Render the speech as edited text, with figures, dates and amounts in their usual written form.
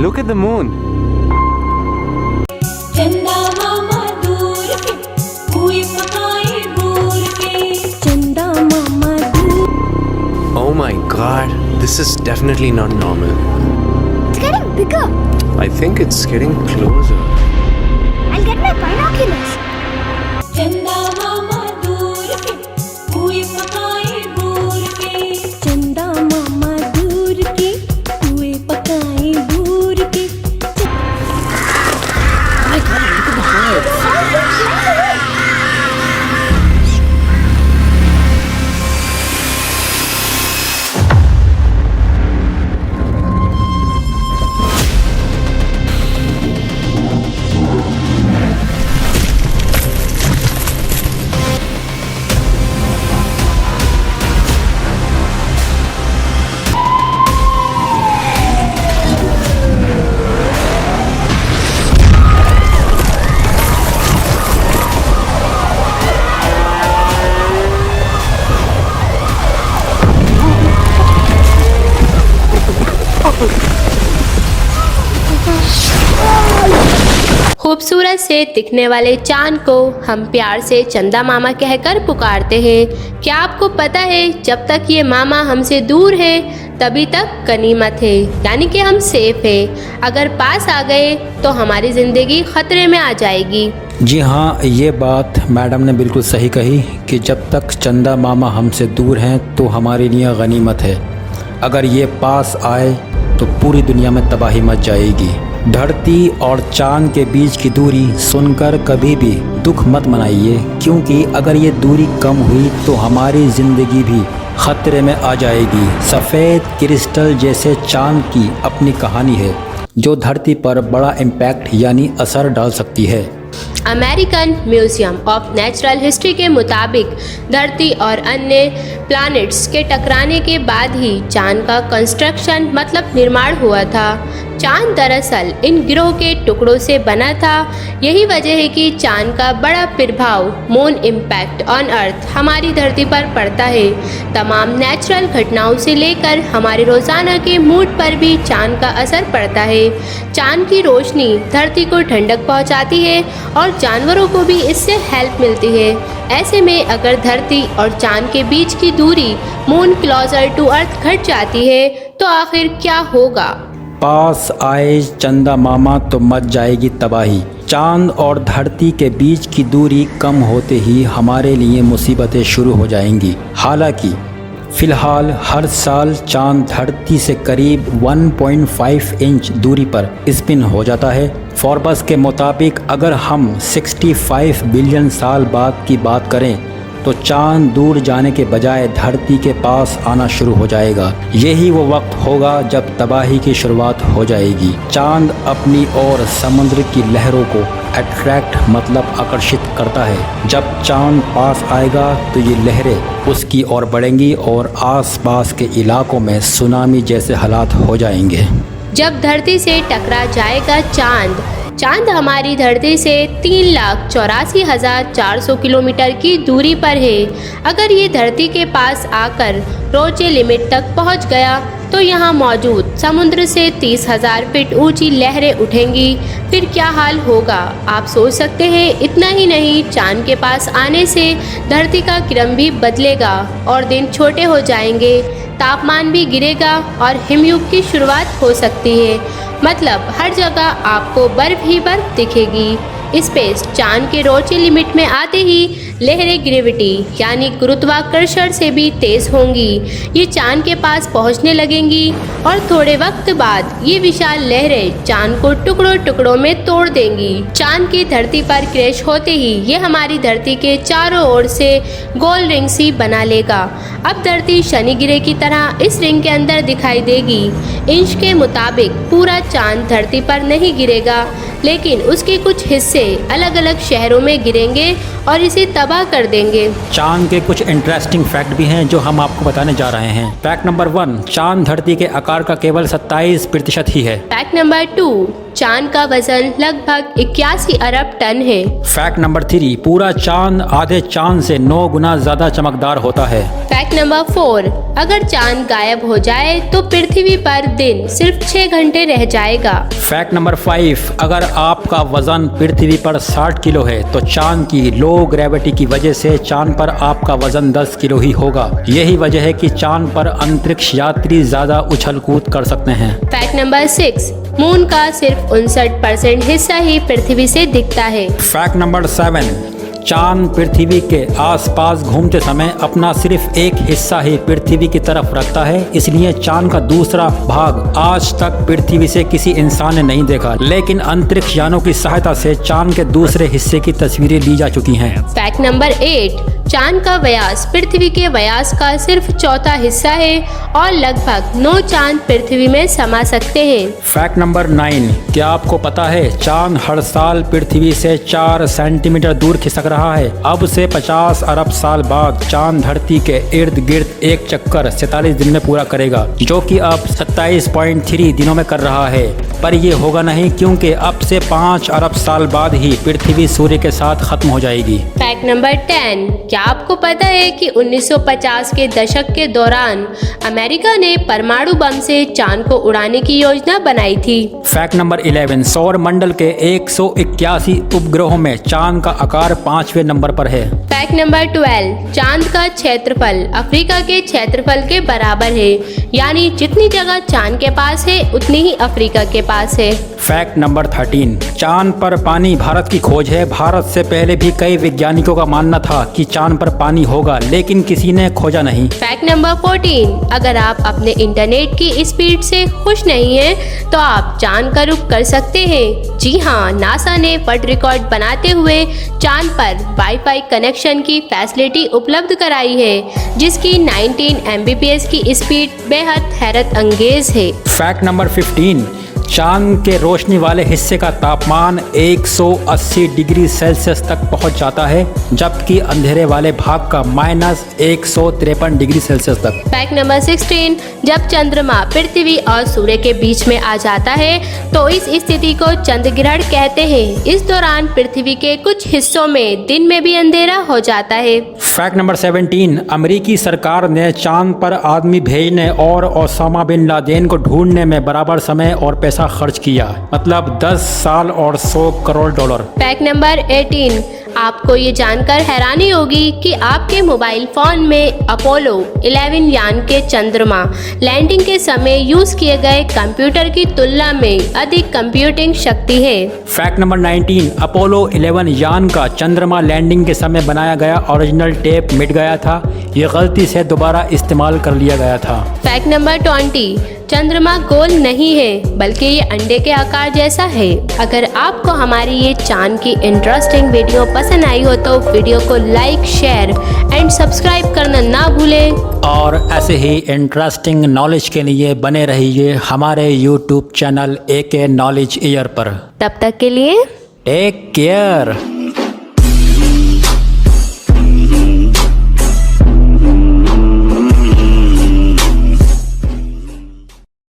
Look at the moon. चंदा मामा दूर के हुए पकाए दूर के चंदा मामा दूर. Oh my god, this is definitely not normal. It's getting bigger. I think it's getting closer. I'll get my binoculars. चंदा मामा दूर के हुए पकाए दूर के चंदा मामा दूर के हुए पकाए दूर के. खूबसूरत से दिखने वाले चांद को हम प्यार से चंदा मामा कहकर पुकारते हैं. क्या आपको पता है जब तक ये मामा हमसे दूर है तभी तक गनीमत है, यानी कि हम सेफ हैं. अगर पास आ गए तो हमारी ज़िंदगी ख़तरे में आ जाएगी. जी हाँ, ये बात मैडम ने बिल्कुल सही कही कि जब तक चंदा मामा हमसे दूर हैं तो हमारे लिए गनीमत है. अगर ये पास आए तो पूरी दुनिया में तबाही मच जाएगी. धरती और चांद के बीच की दूरी सुनकर कभी भी दुख मत मनाइए, क्योंकि अगर ये दूरी कम हुई तो हमारी ज़िंदगी भी ख़तरे में आ जाएगी. सफ़ेद क्रिस्टल जैसे चांद की अपनी कहानी है जो धरती पर बड़ा इम्पैक्ट यानी असर डाल सकती है. American museum of natural history के मुताबिक धरती और अन्य प्लैनेट्स के टकराने के बाद ही चांद का कंस्ट्रक्शन मतलब निर्माण हुआ था. चांद दरअसल इन गिरोह के टुकड़ों से बना था. यही वजह है कि चांद का बड़ा प्रभाव मून इम्पैक्ट ऑन अर्थ हमारी धरती पर पड़ता है. तमाम नेचुरल घटनाओं से लेकर हमारे रोज़ाना के मूड पर भी चांद का असर पड़ता है. चांद की रोशनी धरती को ठंडक पहुंचाती है और जानवरों को भी इससे हेल्प मिलती है. ऐसे में अगर धरती और चांद के बीच की दूरी मून क्लोजर टू अर्थ घट जाती है तो आखिर क्या होगा? पास आए चंदा मामा तो मच जाएगी तबाही. चांद और धरती के बीच की दूरी कम होते ही हमारे लिए मुसीबतें शुरू हो जाएंगी. हालांकि फ़िलहाल हर साल चांद धरती से करीब 1.5 इंच दूरी पर स्पिन हो जाता है. फोर्ब्स के मुताबिक अगर हम 65 बिलियन साल बाद की बात करें तो चांद दूर जाने के बजाय धरती के पास आना शुरू हो जाएगा. यही वो वक्त होगा जब तबाही की शुरुआत हो जाएगी. चांद अपनी ओर समुद्र की लहरों को अट्रैक्ट मतलब आकर्षित करता है. जब चांद पास आएगा तो ये लहरें उसकी ओर बढ़ेंगी और आसपास के इलाकों में सुनामी जैसे हालात हो जाएंगे. जब धरती से टकरा जाएगा चांद हमारी धरती से 3,84,400 किलोमीटर की दूरी पर है. अगर ये धरती के पास आकर रोचे लिमिट तक पहुंच गया तो यहाँ मौजूद समुद्र से 30,000 फीट ऊंची लहरें उठेंगी. फिर क्या हाल होगा आप सोच सकते हैं. इतना ही नहीं, चांद के पास आने से धरती का क्रम भी बदलेगा और दिन छोटे हो जाएंगे. तापमान भी गिरेगा और हिमयुग की शुरुआत हो सकती है. मतलब हर जगह आपको बर्फ ही बर्फ दिखेगी. स्पेस चांद के रोचे लिमिट में आते ही लहरें ग्रेविटी यानी गुरुत्वाकर्षण से भी तेज होंगी. ये चांद के पास पहुंचने लगेंगी और थोड़े वक्त बाद ये विशाल लहरें चांद को टुकड़ों टुकड़ों में तोड़ देंगी. चांद की धरती पर क्रैश होते ही ये हमारी धरती के चारों ओर से गोल रिंग सी बना लेगा. अब धरती शनि ग्रह की तरह इस रिंग के अंदर दिखाई देगी. इंच के मुताबिक पूरा चांद धरती पर नहीं गिरेगा, लेकिन उसके कुछ हिस्से अलग अलग शहरों में गिरेंगे और इसे तबाह कर देंगे। चांद के कुछ इंटरेस्टिंग फैक्ट भी हैं जो हम आपको बताने जा रहे हैं। फैक्ट नंबर 1, चांद धरती के आकार का केवल 27% ही है। फैक्ट नंबर 2, चांद का वजन लगभग 81 अरब टन है। फैक्ट नंबर 3, पूरा चांद आधे चांद से 9 गुना ज्यादा चमकदार होता है। फैक्ट नंबर 4, अगर चांद गायब हो जाए तो पृथ्वी पर दिन सिर्फ 6 घंटे रह जाएगा। फैक्ट नंबर 5, अगर आपका वजन पृथ्वी पर 60 किलो है तो चांद की लो ग्रेविटी की वजह से चांद पर आपका वजन 10 किलो ही होगा। यही वजह है कि चांद पर अंतरिक्ष यात्री ज्यादा उछल कूद कर सकते हैं। फैक्ट नंबर 6, मून का सिर्फ 59% हिस्सा ही पृथ्वी से दिखता है। फैक्ट नंबर 7, चांद पृथ्वी के आसपास घूमते समय अपना सिर्फ एक हिस्सा ही पृथ्वी की तरफ रखता है, इसलिए चांद का दूसरा भाग आज तक पृथ्वी से किसी इंसान ने नहीं देखा, लेकिन अंतरिक्ष यानों की सहायता से चांद के दूसरे हिस्से की तस्वीरें ली जा चुकी हैं। फैक्ट नंबर 8, चांद का व्यास पृथ्वी के व्यास का सिर्फ चौथा हिस्सा है और लगभग 9 चांद पृथ्वी में समा सकते हैं। फैक्ट नंबर 9, क्या आपको पता है चांद हर साल पृथ्वी से 4 सेंटीमीटर दूर खिसक रहा है। अब से 50 अरब साल बाद चांद धरती के इर्द गिर्द एक चक्कर 47 दिन में पूरा करेगा, जो कि अब 27.3 दिनों में कर रहा है। पर ये होगा नहीं, क्योंकि अब से 5 अरब साल बाद ही पृथ्वी सूर्य के साथ खत्म हो जाएगी। फैक्ट नंबर 10, क्या आपको पता है कि 1950 के दशक के दौरान अमेरिका ने परमाणु बम से चांद को उड़ाने की योजना बनाई थी। फैक्ट नंबर 11, सौर मंडल के 181 उपग्रहों में चांद का आकार 5वें नंबर पर है। फैक्ट नंबर 12, चांद का क्षेत्रफल अफ्रीका के क्षेत्रफल के बराबर है, यानी जितनी जगह चांद के पास है उतनी ही अफ्रीका के पास है। फैक्ट नंबर 13, चांद पर पानी भारत की खोज है। भारत से पहले भी कई वैज्ञानिकों का मानना था कि चांद पर पानी होगा, लेकिन किसी ने खोजा नहीं। फैक्ट नंबर 14, अगर आप अपने इंटरनेट की स्पीड से खुश नहीं हैं, तो आप चांद का रुख कर सकते हैं। जी हाँ, नासा ने वर्ल्ड रिकॉर्ड बनाते हुए चांद पर वाईफाई कनेक्शन की फैसिलिटी उपलब्ध कराई है, जिसकी 19 Mbps की स्पीड बेहद हैरत अंगेज है। फैक्ट नंबर 15, चांद के रोशनी वाले हिस्से का तापमान 180 डिग्री सेल्सियस तक पहुंच जाता है, जबकि अंधेरे वाले भाग का -153 डिग्री सेल्सियस तक। फैक्ट नंबर 16, जब चंद्रमा पृथ्वी और सूर्य के बीच में आ जाता है तो इस स्थिति को चंद्र ग्रहण कहते हैं। इस दौरान पृथ्वी के कुछ हिस्सों में दिन में भी अंधेरा हो जाता है। फैक्ट नंबर 17, अमेरिकी सरकार ने चांद पर आदमी भेजने और ओसामा बिन लादेन को ढूंढने में बराबर समय और पैसा खर्च किया, मतलब 10 साल और 100 करोड़ डॉलर। फैक्ट नंबर 18, आपको ये जानकर हैरानी होगी कि आपके मोबाइल फोन में अपोलो 11 यान के चंद्रमा लैंडिंग के समय यूज किए गए कंप्यूटर की तुलना में अधिक कंप्यूटिंग शक्ति है। फैक्ट नंबर 19, अपोलो 11 यान का चंद्रमा लैंडिंग के समय बनाया गया ओरिजिनल टेप मिट गया था। ये गलती से दोबारा इस्तेमाल कर लिया गया था। फैक्ट नंबर 20, चंद्रमा गोल नहीं है, बल्कि ये अंडे के आकार जैसा है। अगर आपको हमारी ये चांद की इंटरेस्टिंग वीडियो पसंद आई हो तो वीडियो को लाइक, शेयर एंड सब्सक्राइब करना ना भूलें। और ऐसे ही इंटरेस्टिंग नॉलेज के लिए बने रहिए हमारे YouTube channel AK knowledge year पर। तब तक के लिए टेक केयर।